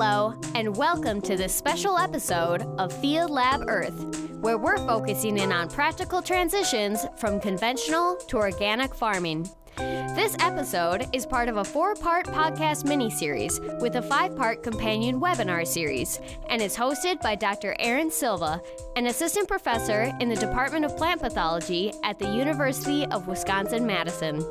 Hello, and welcome to this special episode of Field Lab Earth, where we're focusing in on practical transitions from conventional to organic farming. This episode is part of a 4-part podcast mini-series with a 5-part companion webinar series, and is hosted by Dr. Erin Silva, an assistant professor in the Department of Plant Pathology at the University of Wisconsin-Madison.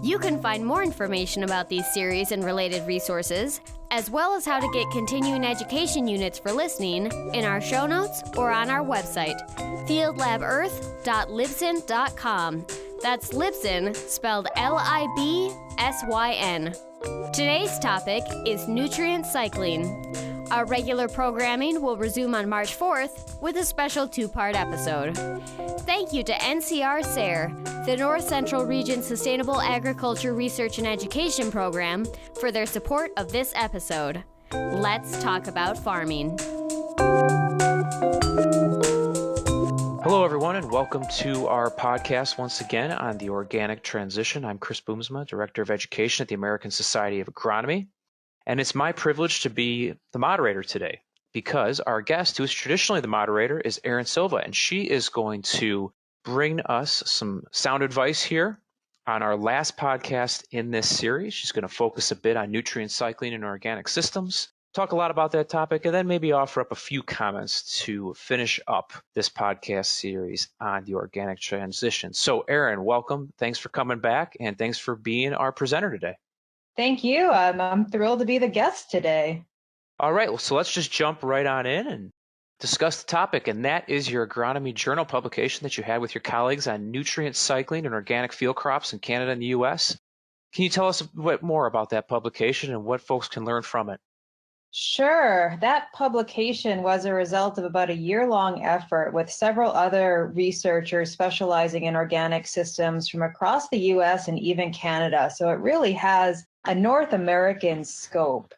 You can find more information about these series and related resources, as well as how to get continuing education units for listening, in our show notes or on our website, fieldlabearth.libsyn.com. That's Libsyn, spelled L-I-B-S-Y-N. Today's topic is nutrient cycling. Our regular programming will resume on March 4th with a special 2-part episode. Thank you to NCR SARE, the North Central Region Sustainable Agriculture Research and Education Program, for their support of this episode. Let's talk about farming. Hello, everyone, and welcome to our podcast once again on the organic transition. I'm Chris Boomsma, Director of Education at the American Society of Agronomy, and it's my privilege to be the moderator today because our guest, who is traditionally the moderator, is Erin Silva, and she is going to bring us some sound advice here on our last podcast in this series. She's going to focus a bit on nutrient cycling in organic systems, talk a lot about that topic, and then maybe offer up a few comments to finish up this podcast series on the organic transition. So, Erin, welcome. Thanks for coming back, and thanks for being our presenter today. Thank you. I'm thrilled to be the guest today. All right, well, so let's just jump right on in and discuss the topic, and that is your agronomy journal publication that you had with your colleagues on nutrient cycling and organic field crops in Canada and the U.S. Can you tell us a bit more about that publication and what folks can learn from it? Sure. That publication was a result of about a year-long effort with several other researchers specializing in organic systems from across the U.S. and even Canada. So it really has a North American scope.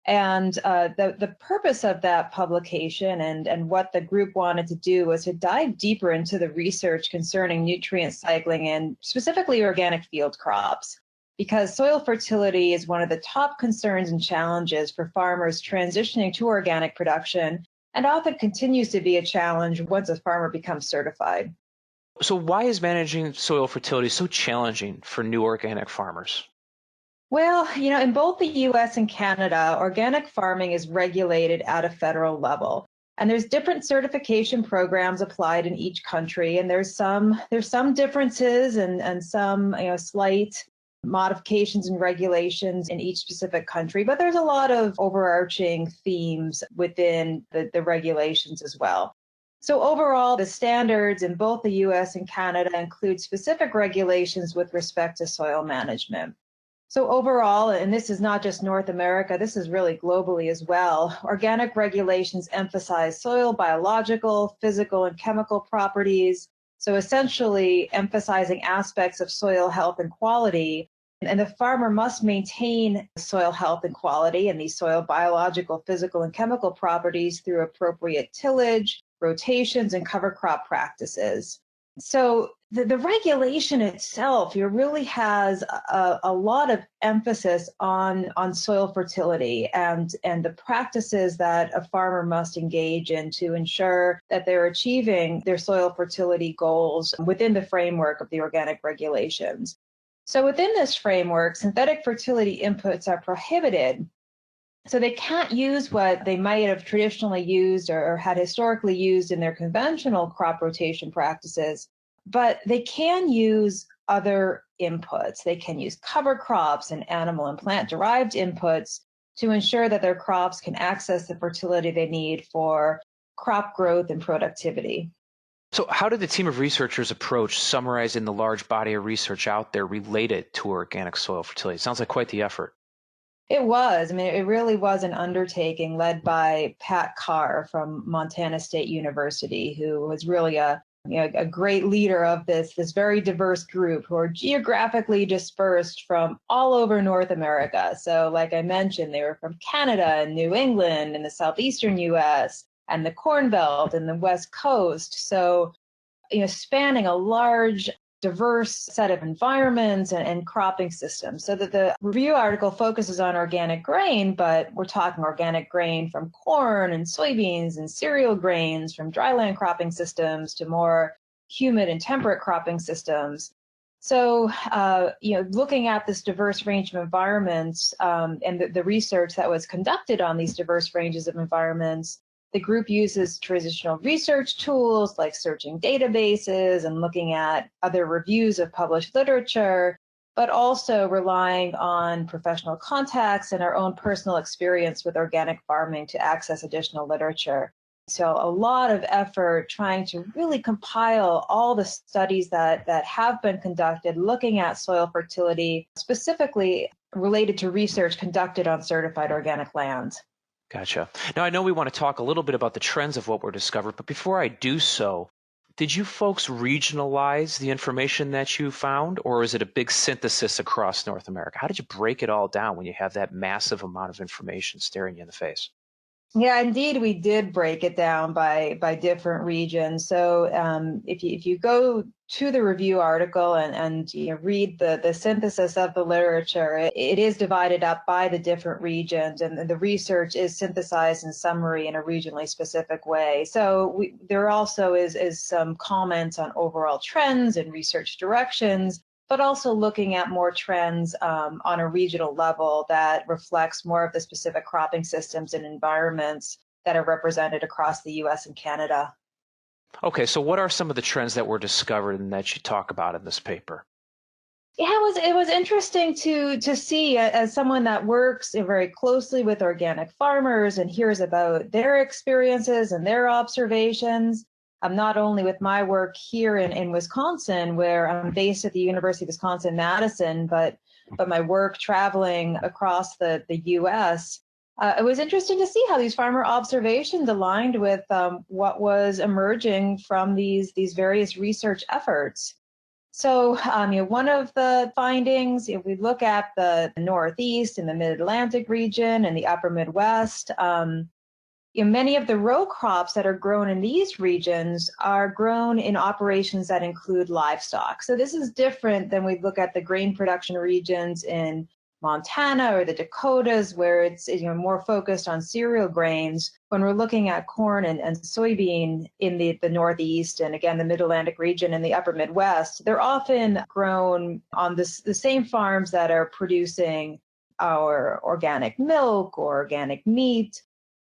And the purpose of that publication and what the group wanted to do was to dive deeper into the research concerning nutrient cycling and specifically organic field crops, because soil fertility is one of the top concerns and challenges for farmers transitioning to organic production, and often continues to be a challenge once a farmer becomes certified. So why is managing soil fertility so challenging for new organic farmers? Well, in both the U.S. and Canada, organic farming is regulated at a federal level. And there's different certification programs applied in each country, and there's some differences and some slight modifications and regulations in each specific country, but there's a lot of overarching themes within the regulations as well. So overall, the standards in both the U.S. and Canada include specific regulations with respect to soil management. So overall, and this is not just North America, this is really globally as well, organic regulations emphasize soil biological, physical, and chemical properties. So essentially emphasizing aspects of soil health and quality, and the farmer must maintain soil health and quality and these soil biological, physical, and chemical properties through appropriate tillage, rotations, and cover crop practices. So the regulation itself really has a lot of emphasis on soil fertility and the practices that a farmer must engage in to ensure that they're achieving their soil fertility goals within the framework of the organic regulations. So within this framework, synthetic fertility inputs are prohibited. So they can't use what they might have traditionally used or had historically used in their conventional crop rotation practices, but they can use other inputs. They can use cover crops and animal and plant-derived inputs to ensure that their crops can access the fertility they need for crop growth and productivity. So how did the team of researchers approach summarizing the large body of research out there related to organic soil fertility? It sounds like quite the effort. It was. It really was an undertaking led by Pat Carr from Montana State University, who was really a great leader of this very diverse group who are geographically dispersed from all over North America. So like I mentioned, they were from Canada and New England and the southeastern U.S. and the Corn Belt and the West Coast. So, spanning a large diverse set of environments and cropping systems. So that the review article focuses on organic grain, but we're talking organic grain from corn and soybeans and cereal grains, from dryland cropping systems to more humid and temperate cropping systems. So, looking at this diverse range of environments and the research that was conducted on these diverse ranges of environments, the group uses traditional research tools like searching databases and looking at other reviews of published literature, but also relying on professional contacts and our own personal experience with organic farming to access additional literature. So a lot of effort trying to really compile all the studies that have been conducted looking at soil fertility, specifically related to research conducted on certified organic lands. Gotcha. Now, I know we want to talk a little bit about the trends of what were discovered, but before I do so, did you folks regionalize the information that you found, or is it a big synthesis across North America? How did you break it all down when you have that massive amount of information staring you in the face? Yeah, indeed, we did break it down by different regions. So if you go to the review article and read the synthesis of the literature, it is divided up by the different regions, and the research is synthesized in summary in a regionally specific way. So there also is some comments on overall trends and research directions, but also looking at more trends on a regional level that reflects more of the specific cropping systems and environments that are represented across the U.S. and Canada. Okay, so what are some of the trends that were discovered and that you talk about in this paper? Yeah, it was interesting to see, as someone that works very closely with organic farmers and hears about their experiences and their observations. Not only with my work here in Wisconsin, where I'm based at the University of Wisconsin-Madison, but my work traveling across the U.S. It was interesting to see how these farmer observations aligned with what was emerging from these various research efforts. So, one of the findings, if we look at the Northeast and the Mid-Atlantic region and the Upper Midwest, many of the row crops that are grown in these regions are grown in operations that include livestock. So this is different than we look at the grain production regions in Montana or the Dakotas, where it's more focused on cereal grains. When we're looking at corn and soybean in the Northeast and again the Mid-Atlantic region and the Upper Midwest, they're often grown on the same farms that are producing our organic milk or organic meat.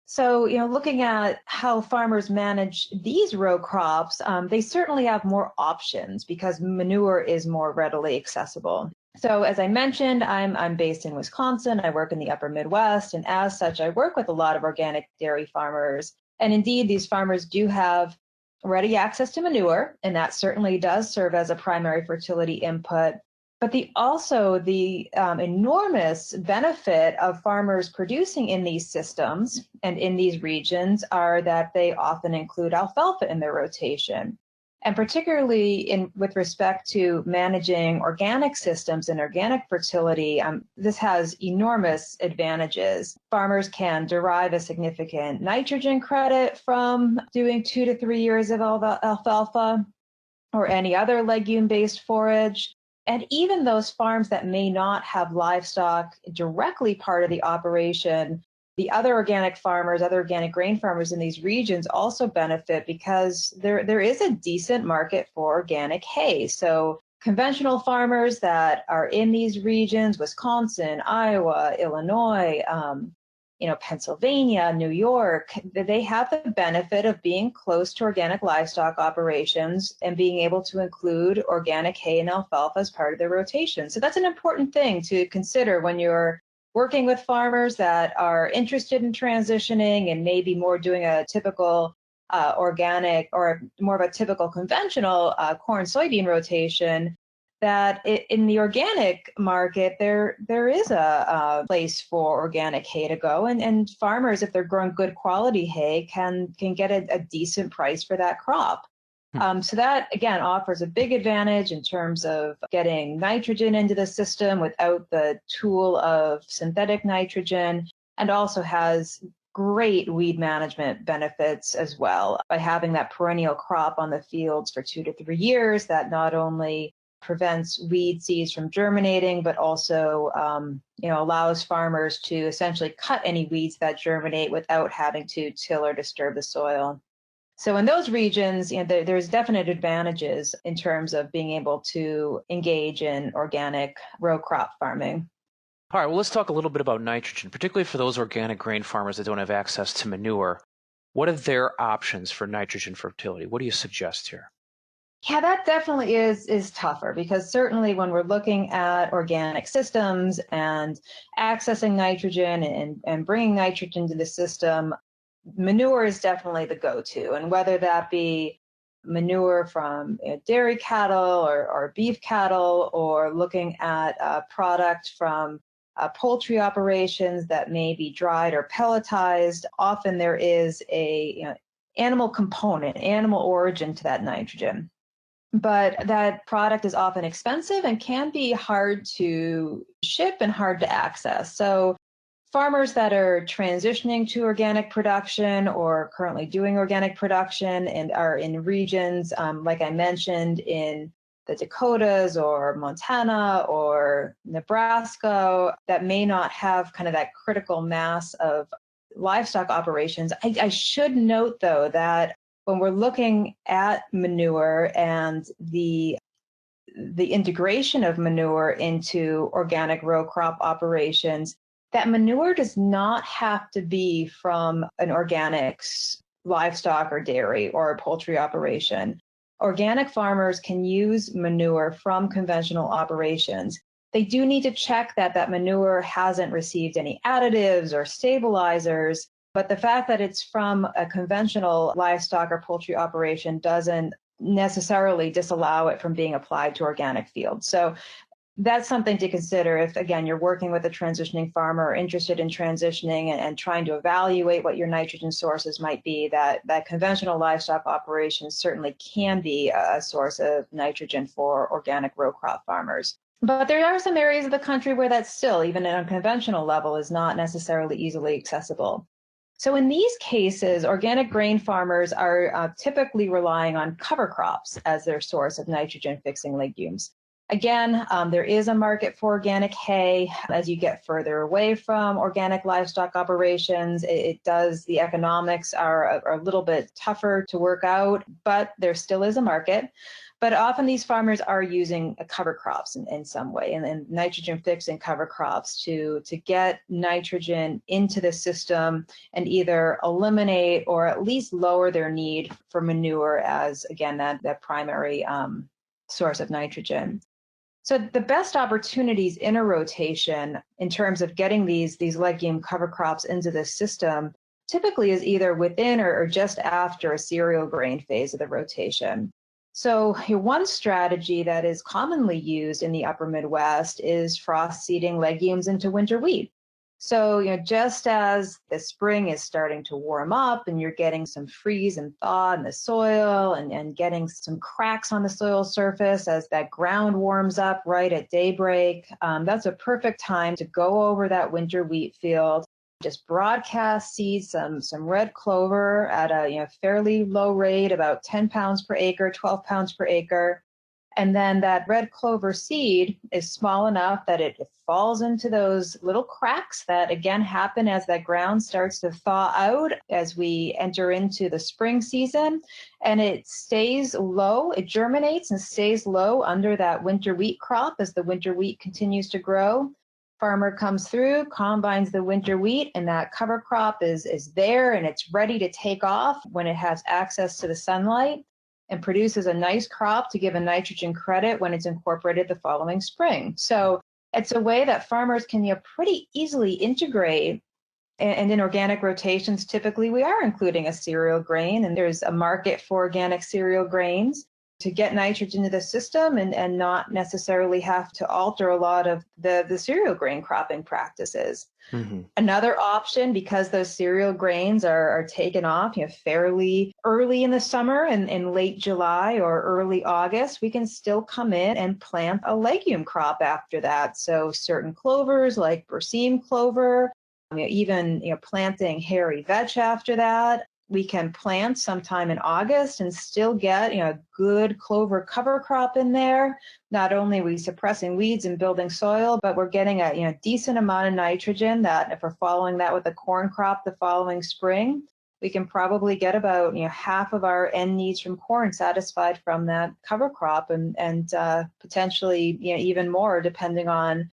So, looking at how farmers manage these row crops, they certainly have more options because manure is more readily accessible. So, as I mentioned, I'm based in Wisconsin. I work in the Upper Midwest, and as such, I work with a lot of organic dairy farmers. And indeed, these farmers do have ready access to manure, and that certainly does serve as a primary fertility input. But the enormous benefit of farmers producing in these systems and in these regions are that they often include alfalfa in their rotation. And particularly with respect to managing organic systems and organic fertility, this has enormous advantages. Farmers can derive a significant nitrogen credit from doing 2 to 3 years of alfalfa or any other legume-based forage. And even those farms that may not have livestock directly part of the operation, the other organic farmers, other organic grain farmers in these regions also benefit because there is a decent market for organic hay. So conventional farmers that are in these regions, Wisconsin, Iowa, Illinois, Pennsylvania, New York, they have the benefit of being close to organic livestock operations and being able to include organic hay and alfalfa as part of their rotation. So that's an important thing to consider when you're working with farmers that are interested in transitioning and maybe more doing a typical organic or more of a typical conventional corn soybean rotation. That in the organic market, there is a place for organic hay to go, and farmers, if they're growing good quality hay, can get a decent price for that crop. So that, again, offers a big advantage in terms of getting nitrogen into the system without the tool of synthetic nitrogen, and also has great weed management benefits as well by having that perennial crop on the fields for 2 to 3 years that not only prevents weed seeds from germinating, but also allows farmers to essentially cut any weeds that germinate without having to till or disturb the soil. So in those regions, there's definite advantages in terms of being able to engage in organic row crop farming. All right, well, let's talk a little bit about nitrogen, particularly for those organic grain farmers that don't have access to manure. What are their options for nitrogen fertility? What do you suggest here? Yeah, that definitely is tougher, because certainly when we're looking at organic systems and accessing nitrogen and bringing nitrogen to the system, manure is definitely the go-to. And whether that be manure from dairy cattle or beef cattle, or looking at a product from poultry operations that may be dried or pelletized, often there is a animal component, animal origin to that nitrogen. But that product is often expensive and can be hard to ship and hard to access. So farmers that are transitioning to organic production or currently doing organic production and are in regions, like I mentioned, in the Dakotas or Montana or Nebraska, that may not have kind of that critical mass of livestock operations. I should note, though, that when we're looking at manure and the integration of manure into organic row crop operations, that manure does not have to be from an organic livestock or dairy or a poultry operation. Organic farmers can use manure from conventional operations. They do need to check that that manure hasn't received any additives or stabilizers, but the fact that it's from a conventional livestock or poultry operation doesn't necessarily disallow it from being applied to organic fields. So that's something to consider if, again, you're working with a transitioning farmer or interested in transitioning and trying to evaluate what your nitrogen sources might be, that conventional livestock operations certainly can be a source of nitrogen for organic row crop farmers. But there are some areas of the country where that still, even at a conventional level, is not necessarily easily accessible. So in these cases, organic grain farmers are typically relying on cover crops as their source of nitrogen-fixing legumes. Again, there is a market for organic hay. As you get further away from organic livestock operations, the economics are a little bit tougher to work out, but there still is a market. But often these farmers are using cover crops in some way, and nitrogen fixing cover crops to get nitrogen into the system and either eliminate or at least lower their need for manure as, again, that primary source of nitrogen. So the best opportunities in a rotation in terms of getting these legume cover crops into the system typically is either within or just after a cereal grain phase of the rotation. So one strategy that is commonly used in the upper Midwest is frost seeding legumes into winter wheat. So, just as the spring is starting to warm up and you're getting some freeze and thaw in the soil and getting some cracks on the soil surface as that ground warms up right at daybreak, that's a perfect time to go over that winter wheat field. Just broadcast seed some red clover at a fairly low rate, about 10 pounds per acre, 12 pounds per acre. And then that red clover seed is small enough that it falls into those little cracks that, again, happen as that ground starts to thaw out as we enter into the spring season. And it stays low, it germinates and stays low under that winter wheat crop as the winter wheat continues to grow. Farmer comes through, combines the winter wheat, and that cover crop is there and it's ready to take off when it has access to the sunlight, and produces a nice crop to give a nitrogen credit when it's incorporated the following spring. So it's a way that farmers can pretty easily integrate. And in organic rotations, typically we are including a cereal grain, and there's a market for organic cereal grains to get nitrogen into the system and not necessarily have to alter a lot of the cereal grain cropping practices. Mm-hmm. Another option, because those cereal grains are taken off fairly early in the summer and in late July or early August, we can still come in and plant a legume crop after that. So certain clovers like berseem clover, even planting hairy vetch after that. we can plant sometime in August and still get, a good clover cover crop in there. Not only are we suppressing weeds and building soil, but we're getting a decent amount of nitrogen that if we're following that with a corn crop the following spring, we can probably get about half of our end needs from corn satisfied from that cover crop, and potentially even more depending on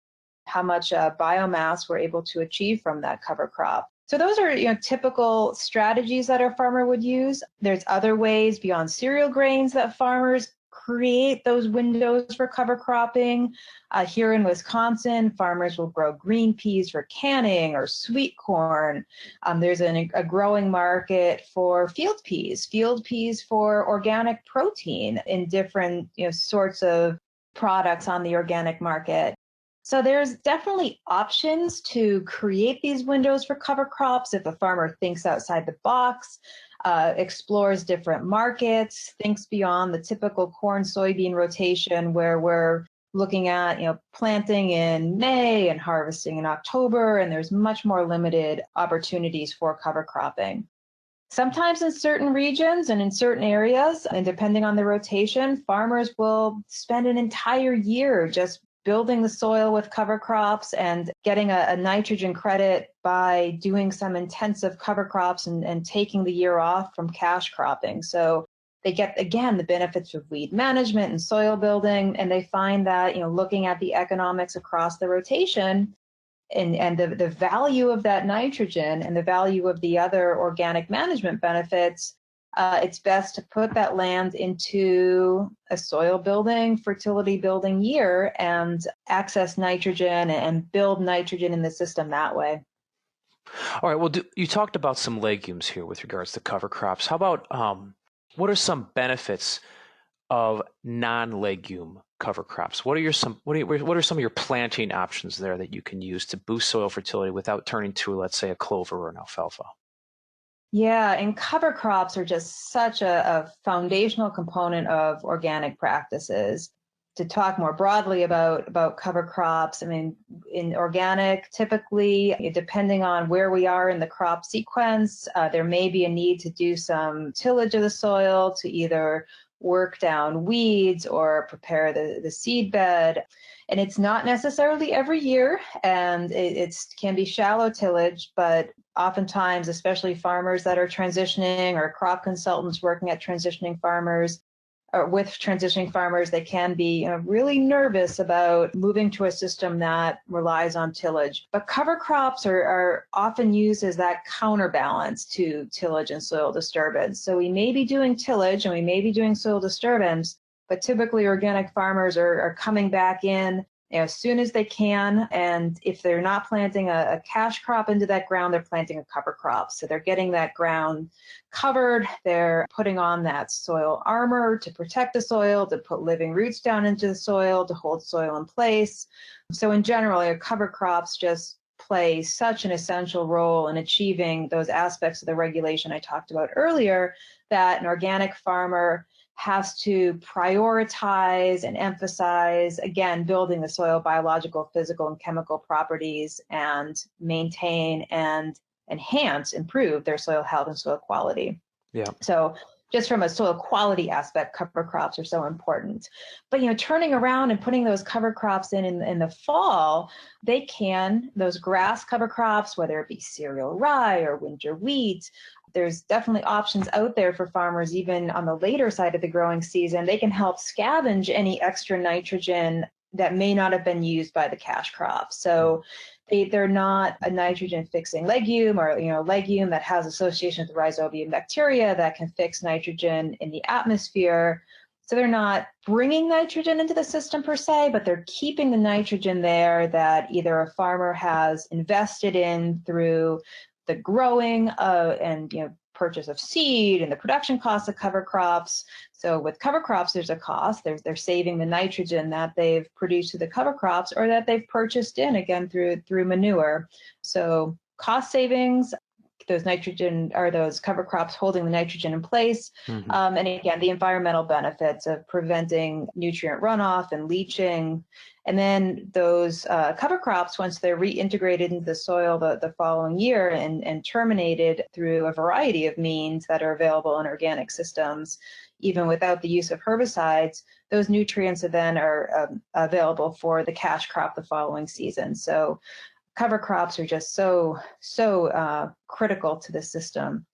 how much biomass we're able to achieve from that cover crop. So those are typical strategies that our farmer would use. There's other ways beyond cereal grains that farmers create those windows for cover cropping. Here in Wisconsin, farmers will grow green peas for canning or sweet corn. There's a growing market for field peas for organic protein in different sorts of products on the organic market. So there's definitely options to create these windows for cover crops if a farmer thinks outside the box, explores different markets, thinks beyond the typical corn-soybean rotation where we're looking at planting in May and harvesting in October, and there's much more limited opportunities for cover cropping. Sometimes in certain regions and in certain areas, and depending on the rotation, farmers will spend an entire year just building the soil with cover crops and getting a nitrogen credit by doing some intensive cover crops and taking the year off from cash cropping. So they get, again, the benefits of weed management and soil building, and they find that, looking at the economics across the rotation and the value of that nitrogen and the value of the other organic management benefits, it's best to put that land into a soil building, fertility building year and access nitrogen and build nitrogen in the system that way. All right. Well, you talked about some legumes here with regards to cover crops. How about what are some benefits of non-legume cover crops? What are some of your planting options there that you can use to boost soil fertility without turning to, let's say, a clover or an alfalfa? Yeah, and cover crops are just such a foundational component of organic practices. To talk more broadly about cover crops, I mean, in organic, typically, depending on where we are in the crop sequence, there may be a need to do some tillage of the soil to either work down weeds or prepare the seed bed. And it's not necessarily every year, and it can be shallow tillage, but oftentimes, especially farmers that are transitioning or crop consultants working at transitioning farmers, or with transitioning farmers, they can be really nervous about moving to a system that relies on tillage. But cover crops are often used as that counterbalance to tillage and soil disturbance. So we may be doing tillage and we may be doing soil disturbance, but typically organic farmers are coming back in as soon as they can. And if they're not planting a cash crop into that ground, they're planting a cover crop. So they're getting that ground covered. They're putting on that soil armor to protect the soil, to put living roots down into the soil, to hold soil in place. So in general, cover crops just play such an essential role in achieving those aspects of the regulation I talked about earlier, that an organic farmer has to prioritize and emphasize, again, building the soil biological, physical, and chemical properties and maintain and improve their soil health and soil quality. Yeah. So just from a soil quality aspect, cover crops are so important. But, turning around and putting those cover crops in the fall, those grass cover crops, whether it be cereal rye or winter wheat, there's definitely options out there for farmers, even on the later side of the growing season. They can help scavenge any extra nitrogen that may not have been used by the cash crop. So they're not a nitrogen fixing legume or legume that has association with rhizobium bacteria that can fix nitrogen in the atmosphere. So they're not bringing nitrogen into the system per se, but they're keeping the nitrogen there that either a farmer has invested in through the growing and purchase of seed and the production costs of cover crops. So with cover crops, there's a cost. They're saving the nitrogen that they've produced through the cover crops or that they've purchased in, again, through manure. So cost savings, those nitrogen or those cover crops holding the nitrogen in place. Mm-hmm. And again, the environmental benefits of preventing nutrient runoff and leaching. And then those cover crops, once they're reintegrated into the soil the following year and terminated through a variety of means that are available in organic systems, even without the use of herbicides, those nutrients then are available for the cash crop the following season. So cover crops are just so critical to the system.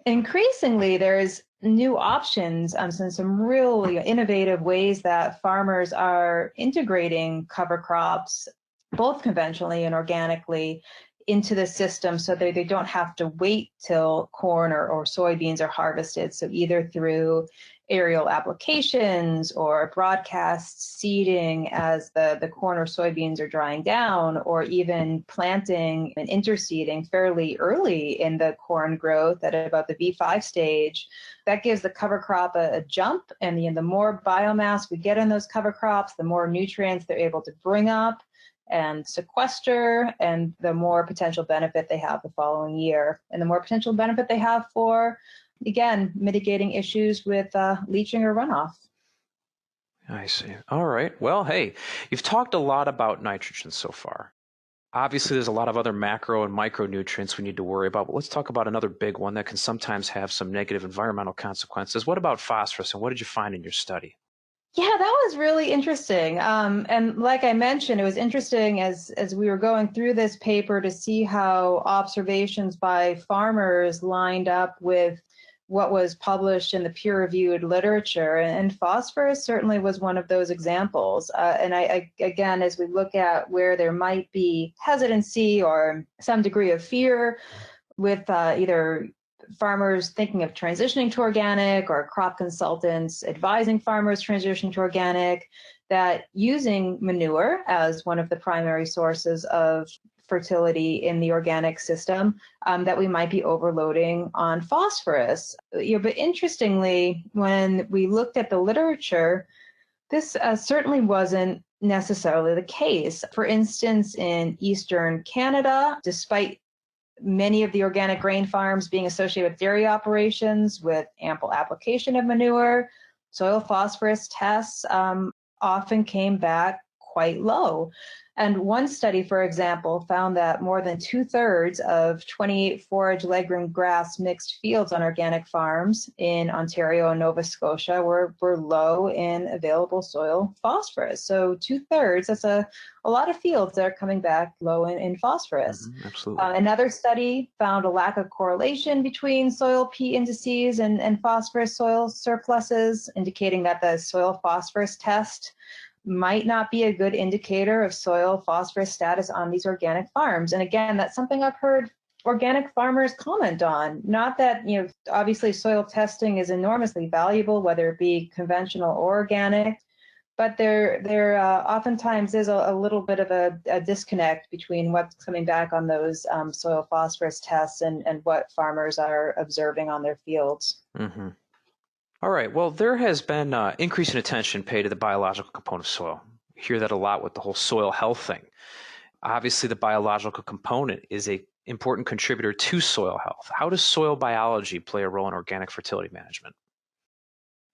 Increasingly, there's new options, some really innovative ways that farmers are integrating cover crops, both conventionally and organically, into the system so that they don't have to wait till corn or soybeans are harvested. So either through aerial applications or broadcast seeding as the corn or soybeans are drying down, or even planting and interseeding fairly early in the corn growth at about the V5 stage. That gives the cover crop a jump, and the more biomass we get in those cover crops, the more nutrients they're able to bring up and sequester, and the more potential benefit they have the following year, and the more potential benefit they have for, again, mitigating issues with leaching or runoff. I see. All right. Well, hey, you've talked a lot about nitrogen so far. Obviously, there's a lot of other macro and micronutrients we need to worry about, but let's talk about another big one that can sometimes have some negative environmental consequences. What about phosphorus, and what did you find in your study? Yeah, that was really interesting. And like I mentioned, it was interesting as we were going through this paper to see how observations by farmers lined up with what was published in the peer-reviewed literature. And phosphorus certainly was one of those examples. And I, again, as we look at where there might be hesitancy or some degree of fear with either farmers thinking of transitioning to organic or crop consultants advising farmers transitioning to organic, that using manure as one of the primary sources of fertility in the organic system, that we might be overloading on phosphorus. But interestingly, when we looked at the literature, this certainly wasn't necessarily the case. For instance, in Eastern Canada, despite many of the organic grain farms being associated with dairy operations with ample application of manure, soil phosphorus tests often came back quite low. And one study, for example, found that more than 2/3 of 28 forage legume grass mixed fields on organic farms in Ontario and Nova Scotia were low in available soil phosphorus. So 2/3, that's a lot of fields that are coming back low in phosphorus. Mm-hmm, absolutely. Another study found a lack of correlation between soil P indices and phosphorus soil surpluses, indicating that the soil phosphorus test might not be a good indicator of soil phosphorus status on these organic farms. And again, that's something I've heard organic farmers comment on. Not that, obviously soil testing is enormously valuable, whether it be conventional or organic, but there oftentimes is a little bit of a disconnect between what's coming back on those soil phosphorus tests and what farmers are observing on their fields. Mm-hmm. All right. Well, there has been increasing attention paid to the biological component of soil. You hear that a lot with the whole soil health thing. Obviously, the biological component is an important contributor to soil health. How does soil biology play a role in organic fertility management?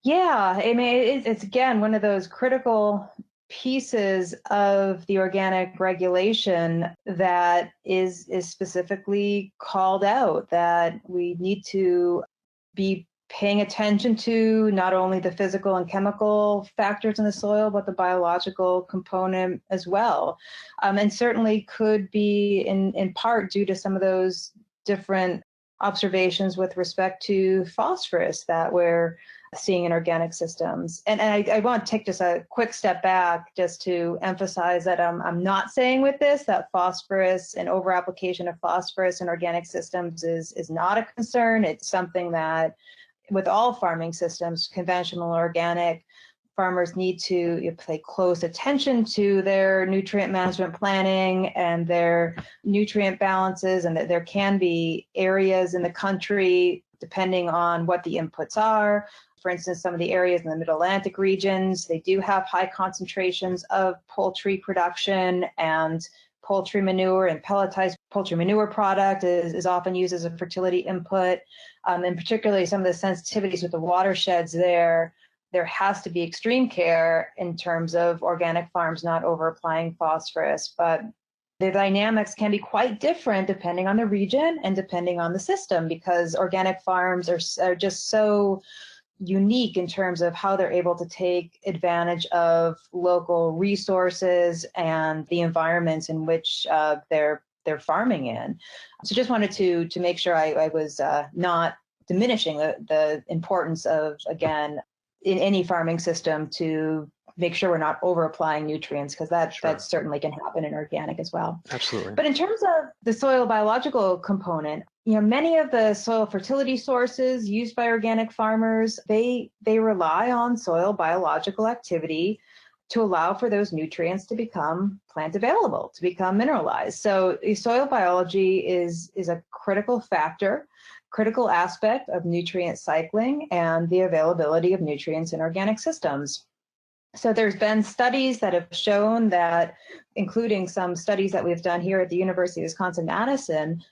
Yeah, I mean, it's again one of those critical pieces of the organic regulation that is specifically called out, that we need to be paying attention to not only the physical and chemical factors in the soil, but the biological component as well. And certainly could be in part due to some of those different observations with respect to phosphorus that we're seeing in organic systems. And I want to take just a quick step back just to emphasize that I'm not saying with this that phosphorus and over-application of phosphorus in organic systems is not a concern. It's something that with all farming systems, conventional or organic, farmers need to pay close attention to their nutrient management planning and their nutrient balances, and that there can be areas in the country, depending on what the inputs are. For instance, some of the areas in the Mid-Atlantic regions, they do have high concentrations of poultry production, and poultry manure, and pelletized poultry manure product is often used as a fertility input. And particularly some of the sensitivities with the watersheds there has to be extreme care in terms of organic farms not over applying phosphorus. But the dynamics can be quite different depending on the region and depending on the system, because organic farms are just so unique in terms of how they're able to take advantage of local resources and the environments in which they're farming in. So just wanted to make sure I was not diminishing the importance of, again, in any farming system, to make sure we're not over applying nutrients, because that certainly can happen in organic as well. Absolutely. But in terms of the soil biological component, many of the soil fertility sources used by organic farmers, they rely on soil biological activity to allow for those nutrients to become plant available, to become mineralized. So soil biology is a critical factor, critical aspect of nutrient cycling and the availability of nutrients in organic systems. So there's been studies that have shown that, including some studies that we've done here at the University of Wisconsin-Madison,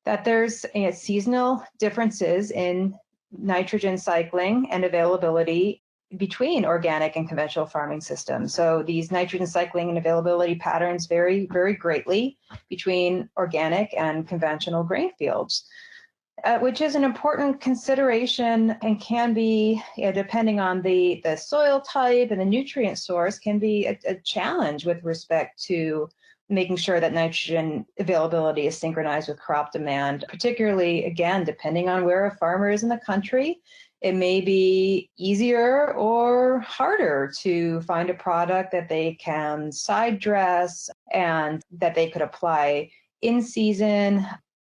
that there's seasonal differences in nitrogen cycling and availability between organic and conventional farming systems. So these nitrogen cycling and availability patterns vary very greatly between organic and conventional grain fields. Which is an important consideration and can be, depending on the soil type and the nutrient source, can be a challenge with respect to making sure that nitrogen availability is synchronized with crop demand, particularly, again, depending on where a farmer is in the country. It may be easier or harder to find a product that they can side dress and that they could apply in season.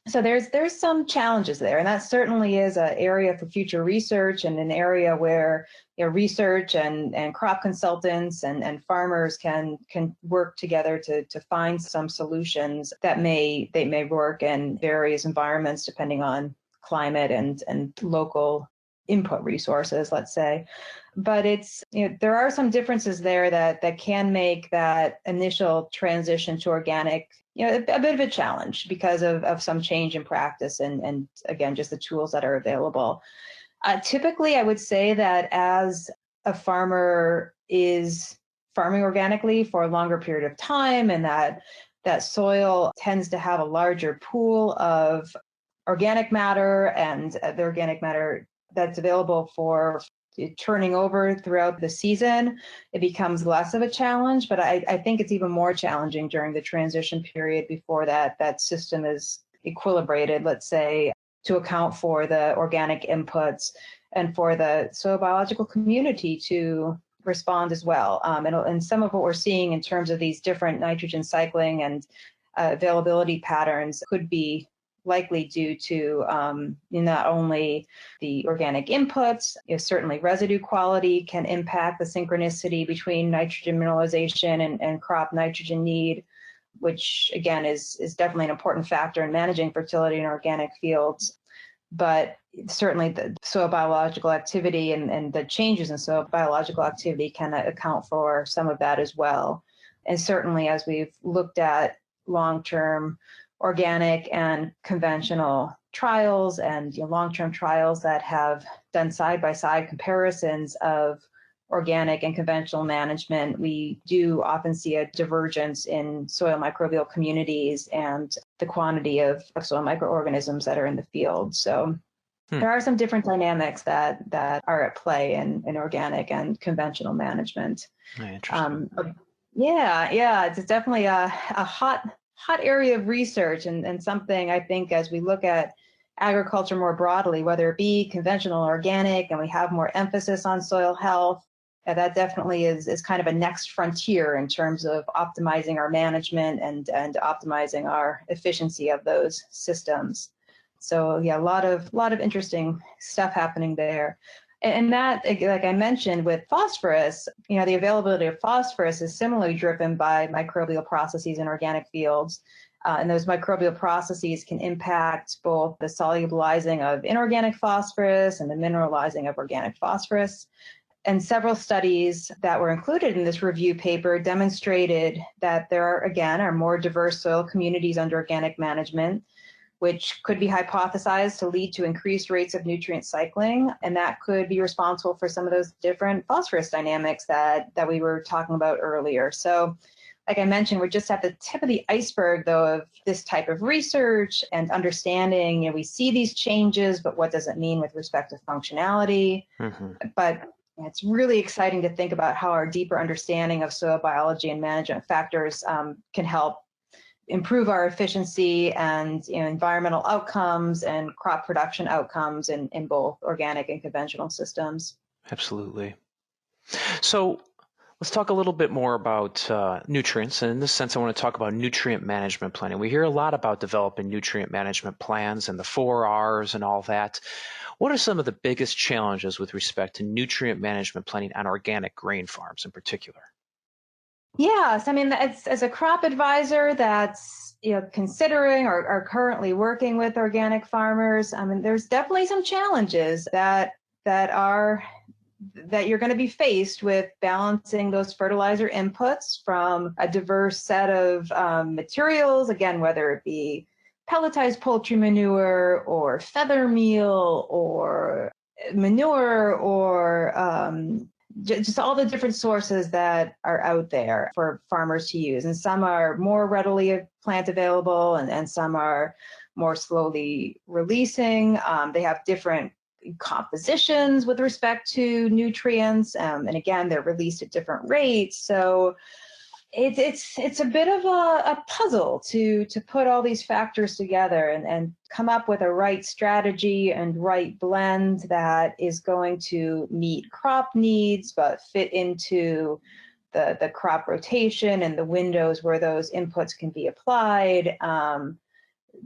So there's some challenges there, and that certainly is an area for future research, and an area where research and crop consultants and farmers can work together to find some solutions that may work in various environments depending on climate and local input resources, let's say. But it's there are some differences there that can make that initial transition to organic a bit of a challenge because of some change in practice and again, just the tools that are available. Typically, I would say that as a farmer is farming organically for a longer period of time, and that soil tends to have a larger pool of organic matter, and the organic matter that's available for turning over throughout the season, it becomes less of a challenge. But I think it's even more challenging during the transition period before that system is equilibrated, let's say, to account for the organic inputs and for the soil biological community to respond as well. And some of what we're seeing in terms of these different nitrogen cycling and availability patterns could be likely due to not only the organic inputs, certainly residue quality can impact the synchronicity between nitrogen mineralization and crop nitrogen need, which again is definitely an important factor in managing fertility in organic fields. But certainly the soil biological activity and the changes in soil biological activity can account for some of that as well. And certainly as we've looked at long-term organic and conventional trials and long-term trials that have done side-by-side comparisons of organic and conventional management, we do often see a divergence in soil microbial communities and the quantity of soil microorganisms that are in the field. So there are some different dynamics that are at play in organic and conventional management. Interesting. It's definitely a hot area of research and something I think as we look at agriculture more broadly, whether it be conventional or organic, and we have more emphasis on soil health, that definitely is kind of a next frontier in terms of optimizing our management and optimizing our efficiency of those systems. So yeah, a lot of interesting stuff happening there. And that, like I mentioned, with phosphorus, the availability of phosphorus is similarly driven by microbial processes in organic fields. And those microbial processes can impact both the solubilizing of inorganic phosphorus and the mineralizing of organic phosphorus. And several studies that were included in this review paper demonstrated that there are more diverse soil communities under organic management, which could be hypothesized to lead to increased rates of nutrient cycling. And that could be responsible for some of those different phosphorus dynamics that we were talking about earlier. So like I mentioned, we're just at the tip of the iceberg, though, of this type of research and understanding. We see these changes, but what does it mean with respect to functionality? But it's really exciting to think about how our deeper understanding of soil biology and management factors can help improve our efficiency and environmental outcomes and crop production outcomes in both organic and conventional systems. Absolutely. So let's talk a little bit more about nutrients. And in this sense, I want to talk about nutrient management planning. We hear a lot about developing nutrient management plans and the 4 R's and all that. What are some of the biggest challenges with respect to nutrient management planning on organic grain farms in particular? Yes, I mean, as a crop advisor that's considering or currently working with organic farmers, I mean, there's definitely some challenges that you're going to be faced with balancing those fertilizer inputs from a diverse set of materials, again, whether it be pelletized poultry manure or feather meal or manure or just all the different sources that are out there for farmers to use. And some are more readily plant available and some are more slowly releasing. They have different compositions with respect to nutrients. And again, they're released at different rates. So it's a bit of a puzzle to put all these factors together and come up with a right strategy and right blend that is going to meet crop needs, but fit into the crop rotation and the windows where those inputs can be applied,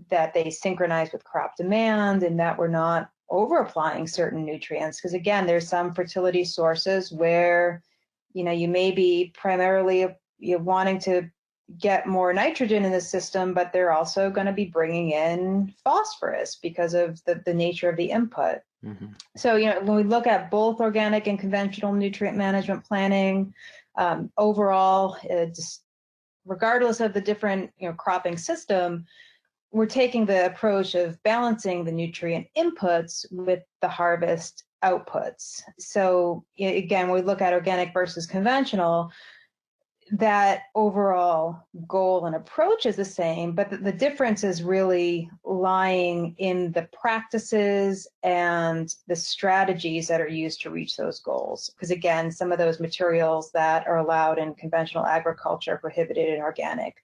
that they synchronize with crop demand, and that we're not over applying certain nutrients. Because again, there's some fertility sources where you may be primarily wanting to get more nitrogen in the system, but they're also going to be bringing in phosphorus because of the nature of the input. So, when we look at both organic and conventional nutrient management planning, overall, just regardless of the different cropping system, we're taking the approach of balancing the nutrient inputs with the harvest outputs. So again, when we look at organic versus conventional, that overall goal and approach is the same, but the difference is really lying in the practices and the strategies that are used to reach those goals. Because again, some of those materials that are allowed in conventional agriculture are prohibited in organic.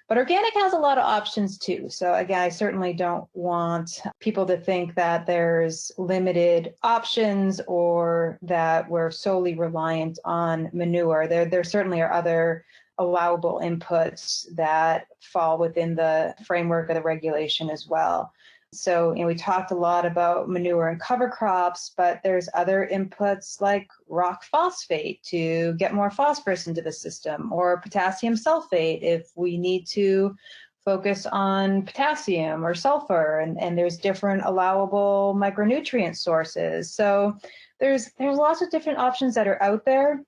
But organic has a lot of options too. So again, I certainly don't want people to think that there's limited options or that we're solely reliant on manure. There certainly are other allowable inputs that fall within the framework of the regulation as well. So we talked a lot about manure and cover crops, but there's other inputs like rock phosphate to get more phosphorus into the system, or potassium sulfate if we need to focus on potassium or sulfur, and there's different allowable micronutrient sources. So there's lots of different options that are out there.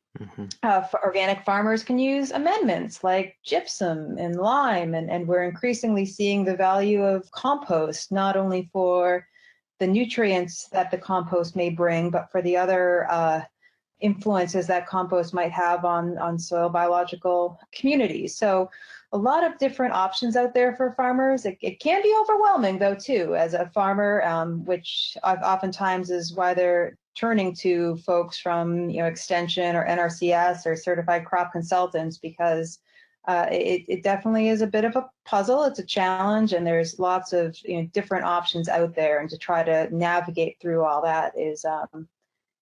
For organic farmers can use amendments like gypsum and lime, and we're increasingly seeing the value of compost, not only for the nutrients that the compost may bring, but for the other influences that compost might have on soil biological communities. So a lot of different options out there for farmers. It can be overwhelming though too, as a farmer, which oftentimes is why they're turning to folks from extension or NRCS or certified crop consultants, because it definitely is a bit of a puzzle. It's a challenge, and there's lots of different options out there, and to try to navigate through all that is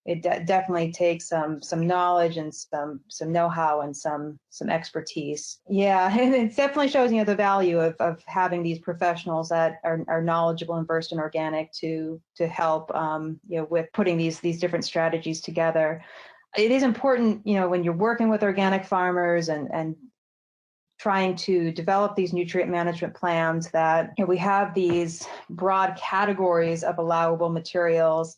it definitely takes some knowledge and some know-how and some expertise. Yeah, and it definitely shows the value of having these professionals that are knowledgeable and versed in organic to help with putting these different strategies together. It is important when you're working with organic farmers and trying to develop these nutrient management plans that we have these broad categories of allowable materials,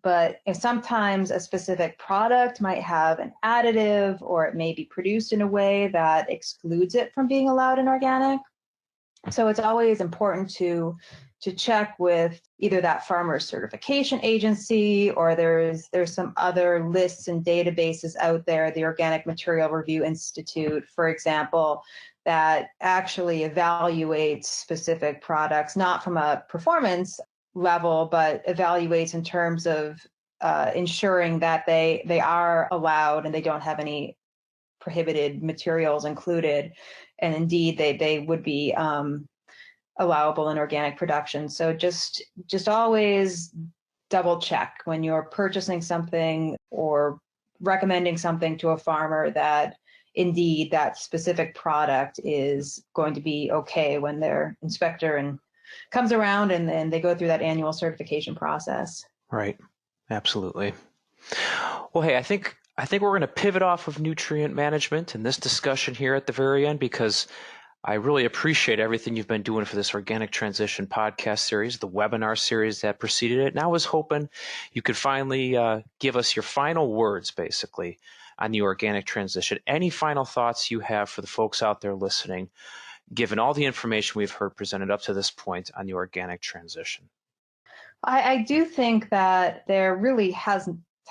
but sometimes a specific product might have an additive, or it may be produced in a way that excludes it from being allowed in organic. So it's always important to check with either that farmer's certification agency, or there's some other lists and databases out there, the Organic Material Review Institute, for example, that actually evaluates specific products, not from a performance level, but evaluates in terms of ensuring that they are allowed and they don't have any prohibited materials included. And indeed, they would be allowable in organic production. So just always double check when you're purchasing something or recommending something to a farmer that indeed that specific product is going to be okay when their inspector and comes around and then they go through that annual certification process. Right. Absolutely. Well, hey, I think we're going to pivot off of nutrient management in this discussion here at the very end, because I really appreciate everything you've been doing for this Organic Transition podcast series, the webinar series that preceded it. And I was hoping you could finally give us your final words, basically, on the organic transition. Any final thoughts you have for the folks out there listening, given all the information we've heard presented up to this point on the organic transition? I do think that there really has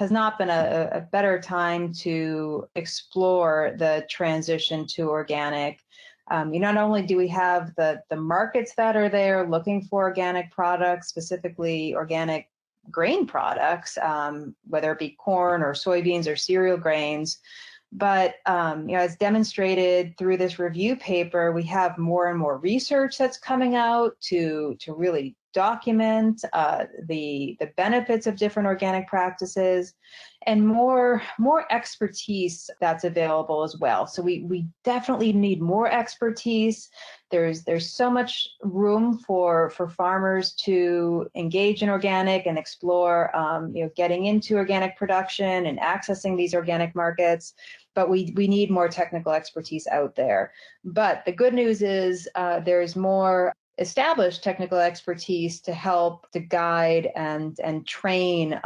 not been a better time to explore the transition to organic. Not only do we have the markets that are there looking for organic products, specifically organic grain products, whether it be corn or soybeans or cereal grains, but as demonstrated through this review paper, we have more and more research that's coming out to really document the benefits of different organic practices, and more expertise that's available as well. So we definitely need more expertise. There's so much room for farmers to engage in organic and explore getting into organic production and accessing these organic markets. But we need more technical expertise out there. But the good news is there's more established technical expertise to help to guide and train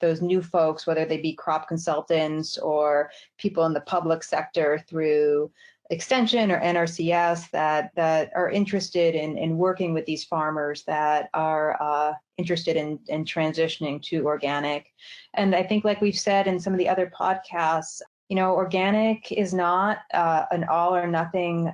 those new folks, whether they be crop consultants or people in the public sector through Extension or NRCS that are interested in working with these farmers that are interested in transitioning to organic. And I think, like we've said in some of the other podcasts, organic is not an all or nothing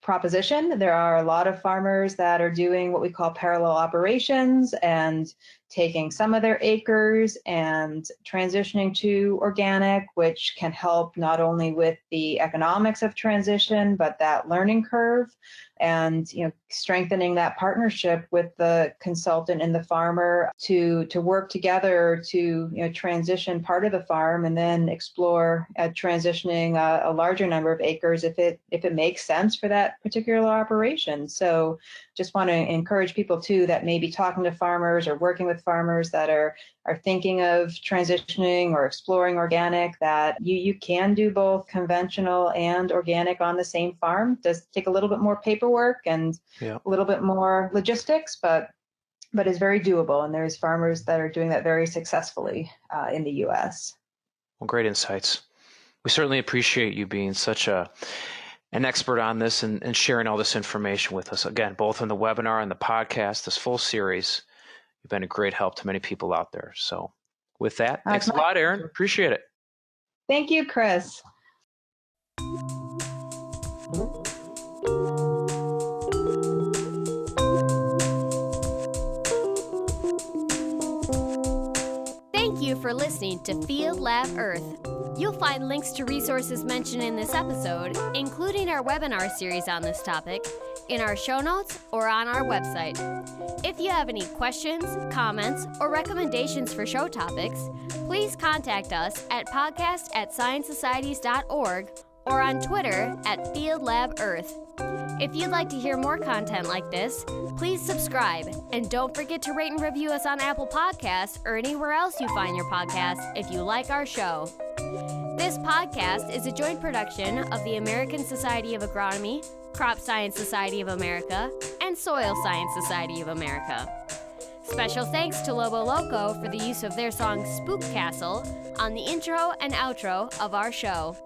proposition. There are a lot of farmers that are doing what we call parallel operations and taking some of their acres and transitioning to organic, which can help not only with the economics of transition, but that learning curve and strengthening that partnership with the consultant and the farmer to work together to transition part of the farm and then explore transitioning a larger number of acres if it makes sense for that particular operation. So just want to encourage people too that may be talking to farmers or working with farmers that are thinking of transitioning or exploring organic, that you can do both conventional and organic on the same farm. It does take a little bit more paperwork and a little bit more logistics, but is very doable. And there's farmers that are doing that very successfully in the U.S. Well, great insights. We certainly appreciate you being such an expert on this and sharing all this information with us. Again, both in the webinar and the podcast, this full series, you've been a great help to many people out there. So with that, thanks a lot, Erin. Appreciate it. Thank you, Chris. Thank you for listening to Field Lab Earth. You'll find links to resources mentioned in this episode, including our webinar series on this topic, in our show notes or on our website. If you have any questions, comments, or recommendations for show topics, please contact us at podcast@sciencesocieties.org or on Twitter @FieldLabEarth. If you'd like to hear more content like this, please subscribe, and don't forget to rate and review us on Apple Podcasts or anywhere else you find your podcasts if you like our show. This podcast is a joint production of the American Society of Agronomy, Crop Science Society of America, and Soil Science Society of America. Special thanks to Lobo Loco for the use of their song Spook Castle on the intro and outro of our show.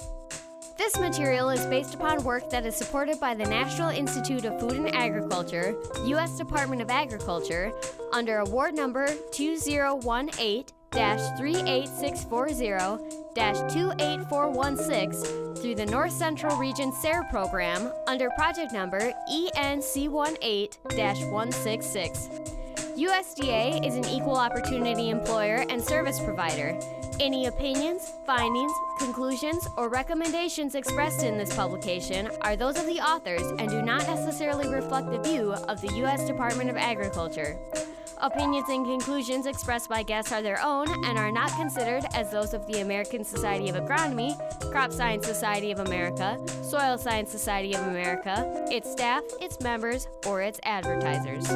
This material is based upon work that is supported by the National Institute of Food and Agriculture, U.S. Department of Agriculture, under award number 2018-38640-28416 through the North Central Region SARE program under project number ENC18-166. USDA is an equal opportunity employer and service provider. Any opinions, findings, conclusions, or recommendations expressed in this publication are those of the authors and do not necessarily reflect the view of the U.S. Department of Agriculture. Opinions and conclusions expressed by guests are their own and are not considered as those of the American Society of Agronomy, Crop Science Society of America, Soil Science Society of America, its staff, its members, or its advertisers.